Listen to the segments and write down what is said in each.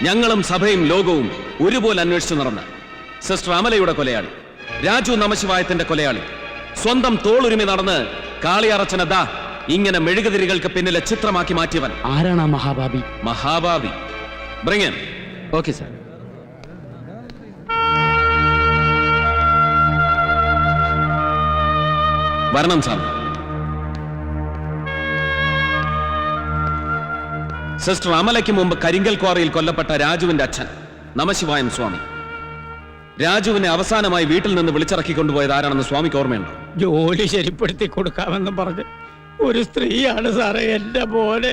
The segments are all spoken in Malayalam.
ഞങ്ങളും സഭയും ലോകവും ഒരുപോലെ അന്വേഷിച്ചു നടന്ന സിസ്റ്റർ അമലയുടെ കൊലയാളി, രാജു നമശിവായത്തിന്റെ കൊലയാളി, സ്വന്തം തോളുരുമി നടന്ന് കാളിയാറച്ചനെ ദാ ഇങ്ങനെ മെഴുകുതിരികൾക്ക് പിന്നിലെ ചിത്രമാക്കി മാറ്റിയവൻ ആരാണ് ആ മഹാഭാവി? മഹാഭാവി. Bring okay sir. വരണം സാർ. സിസ്റ്റർ അമലയ്ക്ക് മുമ്പ് കരിങ്കൽ ക്വാറിയിൽ കൊല്ലപ്പെട്ട രാജുവിന്റെ അച്ഛൻ നമശിവായൻ സ്വാമി. രാജുവിനെ അവസാനമായി വീട്ടിൽ നിന്ന് വിളിച്ചിറക്കിക്കൊണ്ടുപോയത് ആരാണെന്ന് സ്വാമിക്ക് ഓർമ്മയുണ്ടോ? ജോലി ശരിപ്പെടുത്തി കൊടുക്കാമെന്ന് പറഞ്ഞ് ഒരു സ്ത്രീയാണ് സാറേ എന്റെ പോലെ.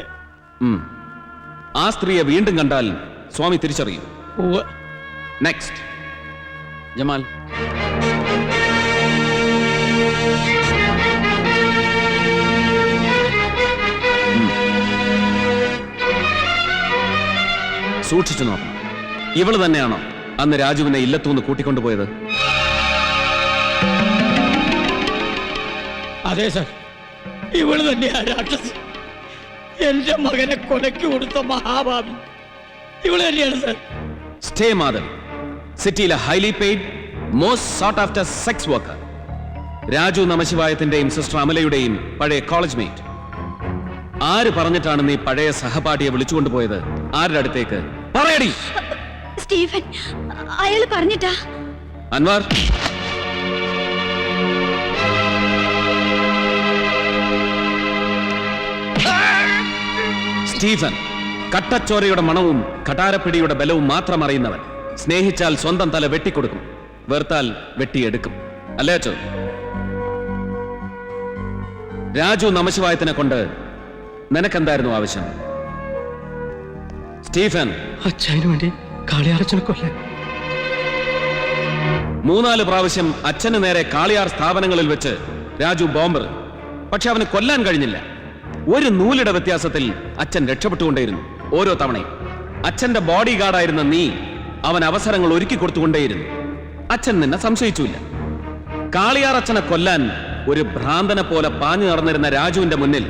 ആ സ്ത്രീയെ വീണ്ടും കണ്ടാൽ സ്വാമി തിരിച്ചറിയും. Next Jamal. സൂക്ഷിച്ചു നോക്കണം. ഇവള് തന്നെയാണോ അന്ന് രാജുവിനെ ഇല്ലത്തൂന്ന് കൂട്ടിക്കൊണ്ടുപോയത്? അതെ സർ, ഇവള് തന്നെയാ രാക്ഷസി. എന്റെ മകനെ കൊലയ്ക്ക് കൊടുത്ത മഹാഭാവി ഇവള് തന്നെയാണ് സർ. സ്റ്റേ മാധവ്, സിറ്റിയിലെ highly paid most sought after sex worker. Raju നമശിവായത്തിന്റെയും സിസ്റ്റർ അമലയുടെയും പഴയ കോളേജ് മേറ്റ്. ആര് പറഞ്ഞിട്ടാണ് നീ പഴയ സഹപാഠിയെ വിളിച്ചുകൊണ്ടുപോയത്? ആരുടെ അടുത്തേക്ക്? പറയടി. സ്റ്റീഫൻ, അയാൾ പറഞ്ഞിട്ടാ. അൻവർ, സ്റ്റീഫൻ കട്ടച്ചോരയുടെ മണവും കടാരപ്പിടിയുടെ ബലവും മാത്രം അറിയുന്നവൻ. സ്നേഹിച്ചാൽ സ്വന്തം തല വെട്ടിക്കൊടുക്കും, വെറുത്താൽ വെട്ടിയെടുക്കും. അല്ലേ അച്ചോ? രാജു നമശിവായത്തിനെ കൊണ്ട് നിനക്കെന്തായിരുന്നു ആവശ്യം? സ്റ്റീഫൻ, അച്ഛനു വേണ്ടി കാളിയാറച്ചനെ കൊല്ലാൻ 3-4 പ്രാവശ്യം അച്ഛന് നേരെ കാളിയാർ സ്ഥാപനങ്ങളിൽ വെച്ച് രാജു ബോംബർ. പക്ഷെ അവന് കൊല്ലാൻ കഴിഞ്ഞില്ല. ഒരു നൂലിട വ്യത്യാസത്തിൽ അച്ഛൻ രക്ഷപ്പെട്ടുകൊണ്ടേയിരുന്നു ഓരോ തവണയും. അച്ഛന്റെ ബോഡി ഗാർഡായിരുന്ന നീ അവൻ അവസരങ്ങൾ ഒരുക്കി കൊടുത്തുകൊണ്ടേയിരുന്നു. അച്ഛൻ നിന്നെ സംശയിച്ചില്ല. കാളിയാർ അച്ഛനെ കൊല്ലാൻ ഒരു ഭ്രാന്തനെ പോലെ പാഞ്ഞു നടന്നിരുന്ന രാജുവിന്റെ മുന്നിൽ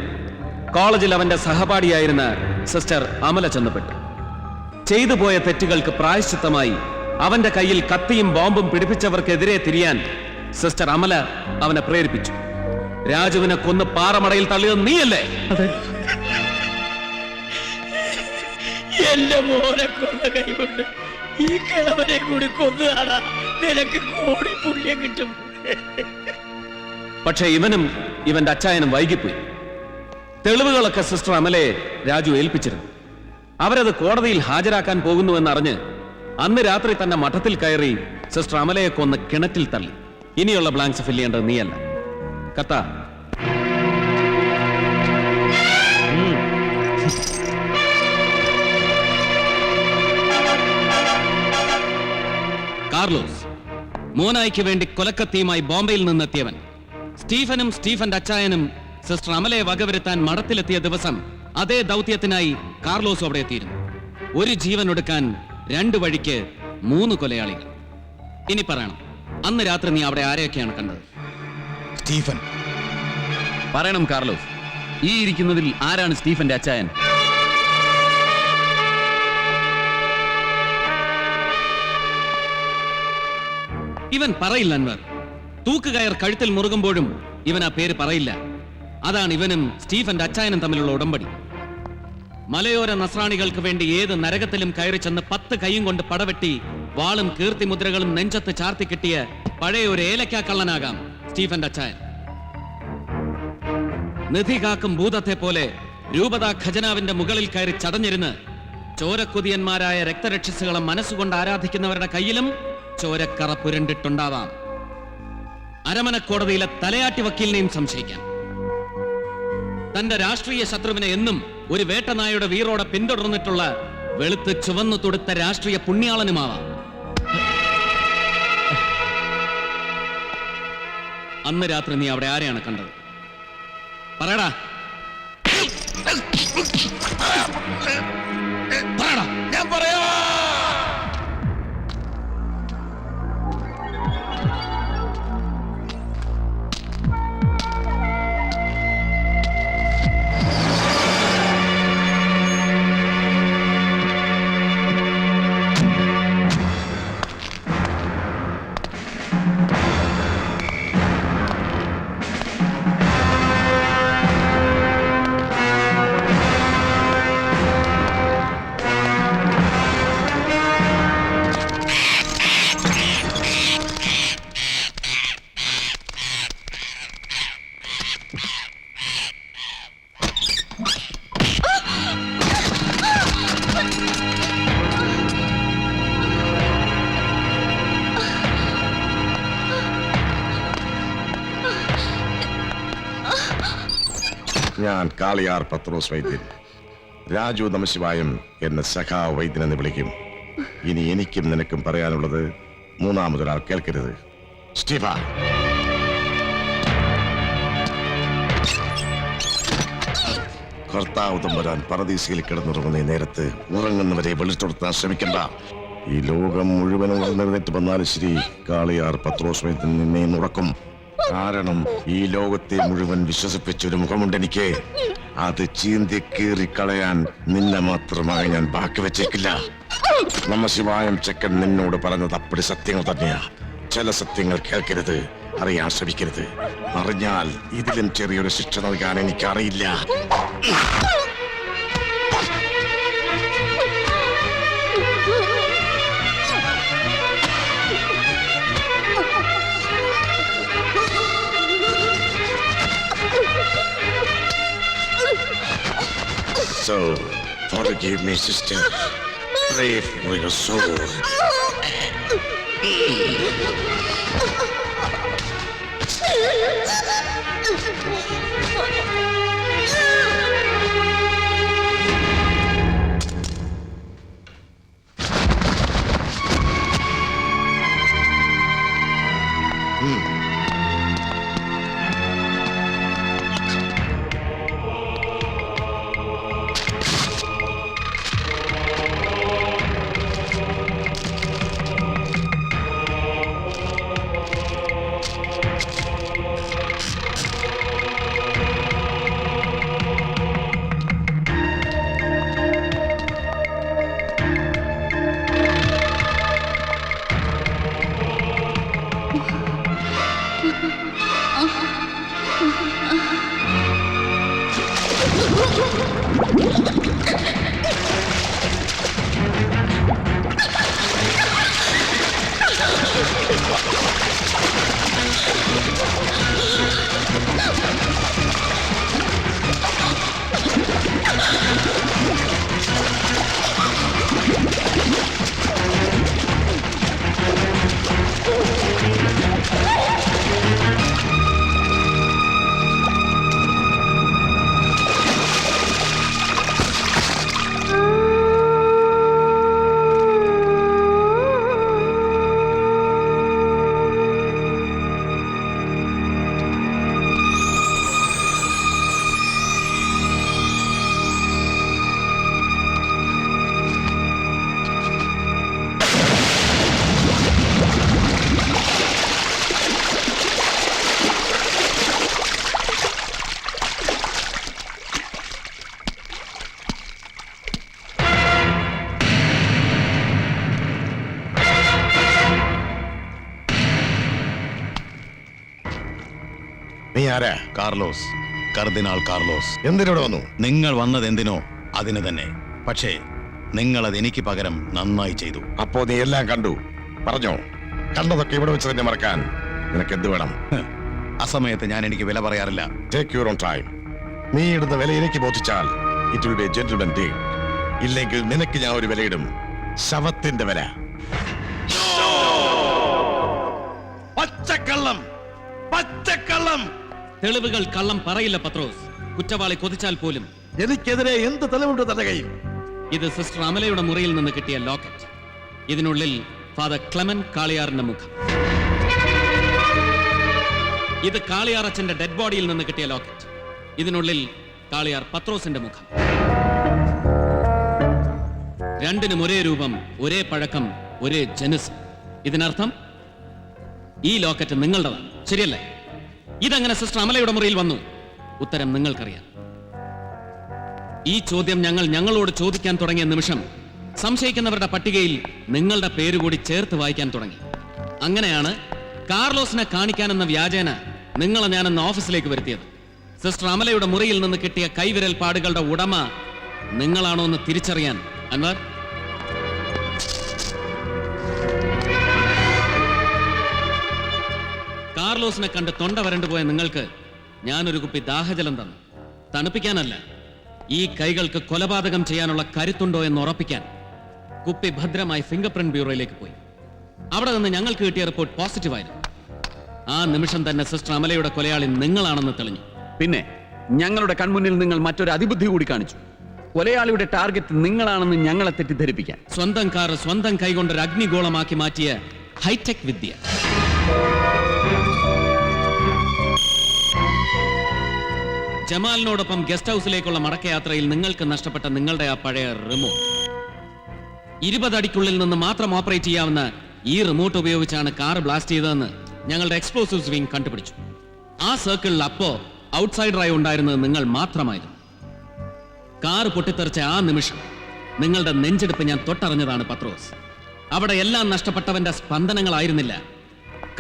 കോളേജിൽ അവന്റെ സഹപാഠിയായിരുന്ന സിസ്റ്റർ അമല ചെന്നപ്പെട്ടു. ചെയ്തു പോയ തെറ്റുകൾക്ക് പ്രായശ്ചിത്തമായി അവന്റെ കയ്യിൽ കത്തിയും ബോംബും പിടിപ്പിച്ചവർക്കെതിരെ തിരിയാൻ സിസ്റ്റർ അമല അവനെ പ്രേരിപ്പിച്ചു. രാജുവിനെ കൊന്ന് പാറമടയിൽ തള്ളിയത് നീയല്ലേ? എന്റെ മോനെ കൊന്ന കൈകൊണ്ട് ഈ കിഴവനെ കൂടി കൊന്നതാടാ, നിനക്ക് കോടി പുണ്യം കിട്ടും. പക്ഷെ ഇവനും ഇവന്റെ അച്ചായനും വൈകിപ്പോയി. തെളിവുകളൊക്കെ സിസ്റ്റർ അമലയെ രാജു ഏൽപ്പിച്ചിരുന്നു. അവരത് കോടതിയിൽ ഹാജരാക്കാൻ പോകുന്നുവെന്നറിഞ്ഞ് അന്ന് രാത്രി തന്നെ മഠത്തിൽ കയറി സിസ്റ്റർ അമലയെ കൊന്ന് കിണറ്റിൽ തള്ളി. ഇനിയുള്ള ബ്ലാങ്ക്സ് ഫില്ല് ചെയ്യേണ്ടത് നീയല്ല. കത്ത കാർലോസ്, മോനായിക്ക് വേണ്ടി കൊലക്കത്തിയുമായി ബോംബെയിൽ നിന്നെത്തിയവൻ. സ്റ്റീഫനും സ്റ്റീഫന്റെ അച്ചായനും സിസ്റ്റർ അമലയെ വകവരുത്താൻ മഠത്തിലെത്തിയ ദിവസം അതേ ദൗത്യത്തിനായി കാർലോസ് അവിടെ എത്തിയിരുന്നു. ഒരു ജീവൻ ഒടുക്കാൻ 2 വഴിക്ക് 3 കൊലയാളികൾ. ഇനി പറയണം, അന്ന് രാത്രി നീ അവിടെ ആരെയൊക്കെയാണ് കണ്ടത്? സ്റ്റീഫൻ. പറയണം കാർലോസ്, ഈ ഇരിക്കുന്നതിൽ ആരാണ് സ്റ്റീഫന്റെ അച്ചായൻ? ഇവൻ പറയില്ല അൻവർ. തൂക്കുകയർ കഴുത്തിൽ മുറുകുമ്പോഴും ഇവൻ ആ പേര് പറയില്ല. അതാണ് ഇവനും സ്റ്റീഫന്റെ അച്ചായനും തമ്മിലുള്ള ഉടമ്പടി. മലയോര നസ്രാണികൾക്ക് വേണ്ടി ഏത് നരകത്തിലും കയറി ചെന്ന് 10 കൈയും കൊണ്ട് പടവെട്ടി വാളും കീർത്തിമുദ്രകളും നെഞ്ചത്ത് ചാർത്തി കിട്ടിയ പഴയ ഒരു ഏലക്കാക്കള്ളനാകാം സ്റ്റീഫന്റെ അച്ചായൻ. നിധി കാക്കും ഭൂതത്തെ പോലെ രൂപതാ ഖജനാവിന്റെ മുകളിൽ കയറി ചടഞ്ഞിരുന്ന് ചോരക്കുതിയന്മാരായ രക്തരക്ഷസുകളെ മനസ്സുകൊണ്ട് ആരാധിക്കുന്നവരുടെ കയ്യിലും ചോരക്കറ പുരണ്ടിട്ടുണ്ടാവാം. അരമന കോടതിയിലെ തലയാട്ടി വക്കീലിനെയും സംശയിക്കാം. തന്റെ രാഷ്ട്രീയ ശത്രുവിനെ എന്നും ഒരു വേട്ടനായുടെ വീറോടെ പിന്തുടർന്നിട്ടുള്ള വെളുത്ത് ചുവന്നു തൊടുത്ത രാഷ്ട്രീയ പുണ്യാളനുമാവാം. അന്ന് രാത്രി നീ അവിടെ ആരെയാണ് കണ്ടത്? പറയടാ. ഞാൻ പറയാ. ഞാൻ കാളിയാർ പത്രോസ് വൈദ്യൻ. രാജു നമശിവായം എന്ന സഖാ വൈദ്യനെന്ന് വിളിക്കും. ഇനി എനിക്കും നിനക്കും പറയാനുള്ളത് മൂന്നാമതൊരാൾ കേൾക്കരുത്. സ്റ്റീഫ, കർത്താവ് തമ്പുരാൻ പറദീസയിൽ കിടന്നുറങ്ങുന്ന ഈ നേരത്ത് ഉറങ്ങുന്നവരെ വെളിച്ചെടുത്താൻ ശ്രമിക്കണ്ട. ഈ ലോകം മുഴുവനും ഉണർന്നെഴുന്നേറ്റ് വന്നാലും ശരി, കാളിയാർ പത്രോസ് വൈദ്യൻ നിന്നെ ഉറക്കും. കാരണം ഈ ലോകത്തെ മുഴുവൻ വിശ്വസിപ്പിച്ചൊരു മുഖമുണ്ട് എനിക്ക്. അത് ചീന്തി കീറി കളയാൻ നിന്നെ മാത്രമായി ഞാൻ ബാക്കി വെച്ചേക്കില്ല. നമശിവായം ചെക്കൻ നിന്നോട് പറഞ്ഞത് അപ്പടി സത്യങ്ങൾ തന്നെയാ. ചില സത്യങ്ങൾ കേൾക്കരുത്, അറിയാൻ ശ്രമിക്കരുത്. അറിഞ്ഞാൽ ഇതിലും ചെറിയൊരു ശിക്ഷ നൽകാൻ എനിക്കറിയില്ല. So, forgive me, sister. Pray for your soul. നീ ആരാ? കാർലോസ്, കർദിനാൾ കാർലോസ്. എന്തിനോട് വന്നു? നിങ്ങൾ വന്നത് എന്തിനോ അതിന് തന്നെ. പക്ഷേ നിങ്ങൾ അത് എനിക്ക് പകരം നന്നായി ചെയ്തു. അപ്പോ നീ എല്ലാം കണ്ടു. പറഞ്ഞോ, കണ്ടതൊക്കെ ഇവിടെ വെച്ച് തന്നെ മറക്കാൻ നിനക്ക് എന്ത് വേണം? അസമയത്ത് ഞാൻ എനിക്ക് വില പറയാറില്ല. Take your own time. നീ ഇടുന്ന വില എനിക്ക് ബോധിച്ചാൽ it will be a gentleman deal. ഇല്ലെങ്കിൽ നിനക്ക് ഞാൻ ഒരു വിലയിടും. ശവത്തിന്റെ വില. പച്ചക്കള്ളം, പച്ചക്കള്ളം. തെളിവുകൾ കള്ളം പറയില്ല പത്രോസ്. കുറ്റവാളി കൊതിച്ചാൽ പോലും. എനിക്കെതിരെ എന്ത് തെളിവുണ്ട് തന്റെ കയ്യിൽ? ഇത് സിസ്റ്റർ അമലയുടെ മുറിയിൽ നിന്ന് കിട്ടിയ ലോക്കറ്റ്. ഇതിനുള്ളിൽ ഫാദർ ക്ലെമൻ കാളിയാറിന്റെ മുഖം. ഇത് കാളിയാർ അച്ഛന്റെ ഡെഡ് ബോഡിയിൽ നിന്ന് കിട്ടിയ ലോക്കറ്റ്. ഇതിനുള്ളിൽ കാളിയാർ പത്രോസിന്റെ മുഖം. രണ്ടിനും ഒരേ രൂപം, ഒരേ പഴക്കം, ഒരേ ജനുസ്. ഇതിനർത്ഥം ഈ ലോക്കറ്റ് നിങ്ങളുടേതാണ്, ശരിയല്ലേ? ഇതെങ്ങനെ സിസ്റ്റർ അമലയുടെ മുറിയിൽ വന്നു? ഉത്തരം നിങ്ങൾക്കറിയാം. ഈ ചോദ്യം ഞങ്ങളോട് ചോദിക്കാൻ തുടങ്ങിയ നിമിഷം സംശയിക്കുന്നവരുടെ പട്ടികയിൽ നിങ്ങളുടെ പേരുകൂടി ചേർത്ത് വായിക്കാൻ തുടങ്ങി. അങ്ങനെയാണ് കാർലോസിനെ കാണിക്കാനെന്ന വ്യാജേന നിങ്ങളെ ഞാനെന്ന് ഓഫീസിലേക്ക് വരുത്തിയത്. സിസ്റ്റർ അമലയുടെ മുറിയിൽ നിന്ന് കിട്ടിയ കൈവിരൽ പാടുകളുടെ ഉടമ നിങ്ങളാണോ എന്ന് തിരിച്ചറിയാൻ അൻവർ. കാർലോസിനെ കണ്ട് തൊണ്ട വരണ്ടുപോയ നിങ്ങൾക്ക് ഞാനൊരു കുപ്പി ദാഹജലം തന്നു. തണുപ്പിക്കാനല്ല, ഈ കൈകൾക്ക് കൊലപാതകം ചെയ്യാനുള്ള കരുത്തുണ്ടോ എന്ന് ഉറപ്പിക്കാൻ. കുപ്പി ഭദ്രമായി ഫിംഗർ പ്രിന്റ് ബ്യൂറോയിലേക്ക് പോയി. അവിടെ നിന്ന് ഞങ്ങൾക്ക് കിട്ടിയ റിപ്പോർട്ട് പോസിറ്റീവായിരുന്നു. ആ നിമിഷം തന്നെ സിസ്റ്റർ അമലയുടെ കൊലയാളി നിങ്ങളാണെന്ന് തെളിഞ്ഞു. പിന്നെ ഞങ്ങളുടെ കൺമുന്നിൽ നിങ്ങൾ മറ്റൊരു അതിബുദ്ധി കൂടി കാണിച്ചു. കൊലയാളിയുടെ ടാർഗറ്റ് നിങ്ങളാണെന്ന് ഞങ്ങളെ തെറ്റിദ്ധരിപ്പിക്കാൻ. സ്വന്തം കാർ സ്വന്തം കൈകൊണ്ടൊരു അഗ്നിഗോളമാക്കി മാറ്റിയ ഹൈടെക് വിദ്യ. ജമാലിനോടൊപ്പം ഗസ്റ്റ് ഹൗസിലേക്കുള്ള മടക്കയാത്രയിൽ നിങ്ങൾക്ക് നഷ്ടപ്പെട്ട നിങ്ങളുടെ ആ പഴയ റിമോട്ട് 20 അടിക്കുള്ളിൽ നിന്ന് മാത്രം ഓപ്പറേറ്റ് ചെയ്യാവുന്ന ഈ റിമോട്ട് ഉപയോഗിച്ചാണ് കാർ ബ്ലാസ്റ്റ് ചെയ്തതെന്ന് ഞങ്ങളുടെ എക്സ്പ്ലോസീവ്സ് വിംഗ് കണ്ടുപിടിച്ചു. ആ സർക്കിളിൽ അപ്പോ ഔട്ട്സൈഡറായി ഉണ്ടായിരുന്നത് നിങ്ങൾ മാത്രമായിരുന്നു. കാർ പൊട്ടിത്തെറിച്ച ആ നിമിഷം നിങ്ങളുടെ നെഞ്ചെടുപ്പ് ഞാൻ തൊട്ടറിഞ്ഞതാണ് പത്രോസ്. അവിടെ എല്ലാം നഷ്ടപ്പെട്ടവന്റെ സ്പന്ദനങ്ങളായിരുന്നില്ല,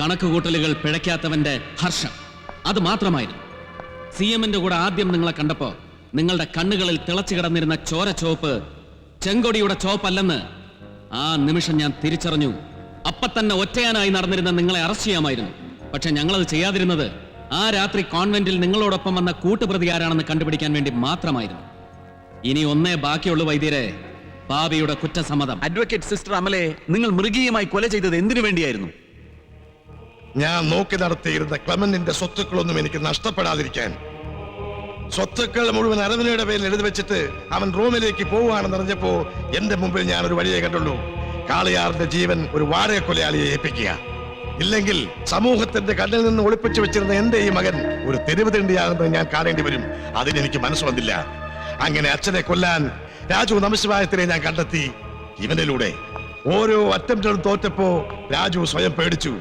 കണക്കുകൂട്ടലുകൾ പിഴയ്ക്കാത്തവന്റെ ഹർഷം. അത് മാത്രമായിരുന്നു. CM-ന്റെ കൂടെ ആദ്യം നിങ്ങളെ കണ്ടപ്പോ നിങ്ങളുടെ കണ്ണുകളിൽ തിളച്ചു കിടന്നിരുന്ന ചോര ചോപ്പ് ചെങ്കൊടിയുടെ ചോപ്പല്ലെന്ന് ആ നിമിഷം ഞാൻ തിരിച്ചറിഞ്ഞു. അപ്പത്തന്നെ ഒറ്റയാനായി നടന്നിരുന്ന നിങ്ങളെ അറസ്റ്റ് ചെയ്യാമായിരുന്നു. പക്ഷെ ഞങ്ങളത് ചെയ്യാതിരുന്നത് ആ രാത്രി കോൺവെന്റിൽ നിങ്ങളോടൊപ്പം വന്ന കൂട്ടുപ്രതി ആരാണെന്ന് കണ്ടുപിടിക്കാൻ വേണ്ടി മാത്രമായിരുന്നു. ഇനി ഒന്നേ ബാക്കിയുള്ളൂ വൈദ്യരെ, പാപിയുടെ കുറ്റസമ്മതം. അഡ്വക്കേറ്റ് സിസ്റ്റർ അമലെ നിങ്ങൾ മൃഗീയമായി കൊല ചെയ്തത് എന്തിനു വേണ്ടിയായിരുന്നു? ഞാൻ നോക്കി നടത്തിയിരുന്ന ക്ലെമന്റിന്റെ സ്വത്തുക്കളൊന്നും എനിക്ക് നഷ്ടപ്പെടാതിരിക്കാൻ. സ്വത്തുക്കൾ മുഴുവൻ അരവിനയുടെ പേരിൽ എഴുതി വെച്ചിട്ട് അവൻ റോമിലേക്ക് പോവുകയാണെന്ന് അറിഞ്ഞപ്പോ എന്റെ മുമ്പിൽ ഞാൻ ഒരു വഴിയെ കണ്ടുള്ളൂ. കാളിയാറിന്റെ ജീവൻ ഒരു വാടക കൊലയാളിയെ ഏൽപ്പിക്കുക. ഇല്ലെങ്കിൽ സമൂഹത്തിന്റെ കണ്ണിൽ നിന്ന് ഒളിപ്പിച്ചു വെച്ചിരുന്ന എന്റെ ഈ മകൻ ഒരു തെരുവ് തിണ്ടിയാകുന്നത് ഞാൻ കാണേണ്ടി വരും. അതിനെനിക്ക് മനസ്സ് വന്നില്ല. അങ്ങനെ അച്ഛനെ കൊല്ലാൻ രാജു നമശിവായത്തിനെ ഞാൻ കണ്ടെത്തി. ഇവനിലൂടെ ഓരോ അറ്റംപ്റ്റുകളും തോറ്റപ്പോ രാജു സ്വയം പേടിച്ചു.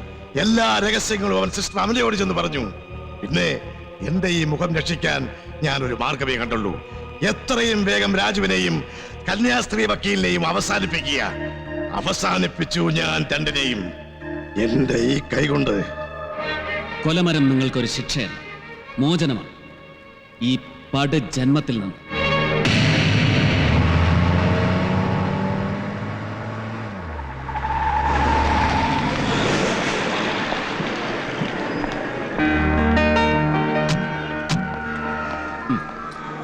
എല്ലാ രഹസ്യങ്ങളും അവൻ സിസ്റ്റർ അമലയോട് ചെന്ന് പറഞ്ഞു. പിന്നെ എന്റെ ഈ മുഖം രക്ഷിക്കാൻ ഞാൻ ഒരു മാർഗമേ കണ്ടുള്ളൂ. എത്രയും വേഗം രാജുവിനെയും കന്യാസ്ത്രീ വക്കീലിനെയും അവസാനിപ്പിക്കുക. അവസാനിപ്പിച്ചു ഞാൻ രണ്ടിനെയും എന്റെ ഈ കൈകൊണ്ട്. കൊലമരം നിങ്ങൾക്കൊരു ശിക്ഷയല്ല, മോചനമാണ്. ഈ പട് ജന്മത്തിൽ നിന്ന്.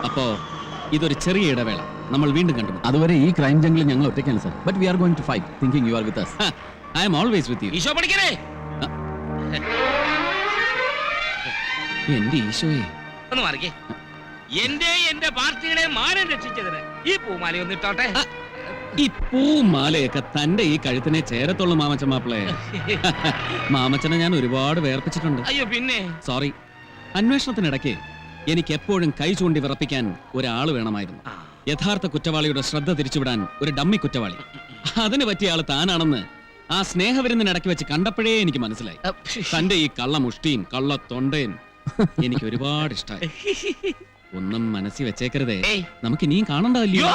അപ്പോ ഇതൊരു ചെറിയ ഇടവേള. നമ്മൾ വീണ്ടും കണ്ടു. അതുവരെ ഈ ക്രൈം ജംഗിൾ ഞങ്ങൾ ഒറ്റയ്ക്കാണ് sir. But we are going to fight thinking you are with us. I am always with you. Isho പഠിക്കണേ. എന്റെ ഈശോയെ, ഒന്ന് മാറിക്കേ. എന്റെ പാർട്ടിയുടെ മാനം രക്ഷിച്ചതിന് ഈ പൂമാലയൊന്ന് ഇട്ടോട്ടെ. ഈ പൂമാലയൊക്കെ തന്റെ ഈ കഴുത്തിനെ ചേരത്തുള്ളൂ മാമച്ചൻ മാപ്പിളെ. മാമച്ചനെ ഞാൻ ഒരുപാട് വേർപ്പിച്ചിട്ടുണ്ട്. അയ്യോ പിന്നെ. സോറി. അന്വേഷണത്തിനിടയ്ക്ക് എനിക്ക് എപ്പോഴും കൈ ചൂണ്ടി വിറപ്പിക്കാൻ ഒരാള് വേണമായിരുന്നു. യഥാർത്ഥ കുറ്റവാളിയുടെ ശ്രദ്ധ തിരിച്ചുവിടാൻ ഒരു ഡമ്മി കുറ്റവാളി. അതിന് പറ്റിയ ആള് താനാണെന്ന് ആ സ്നേഹവിരുന്നിനിടയ്ക്ക് വെച്ച് കണ്ടപ്പോഴേ എനിക്ക് മനസ്സിലായി. തന്റെ ഈ കള്ള മുഷ്ടിയും കള്ള തൊണ്ടയും എനിക്ക് ഒരുപാട് ഇഷ്ടമായി. ഒന്നും മനസ്സിൽ വെച്ചേക്കരുതേ, നമുക്ക് ഇനിയും കാണണ്ടല്ലോ.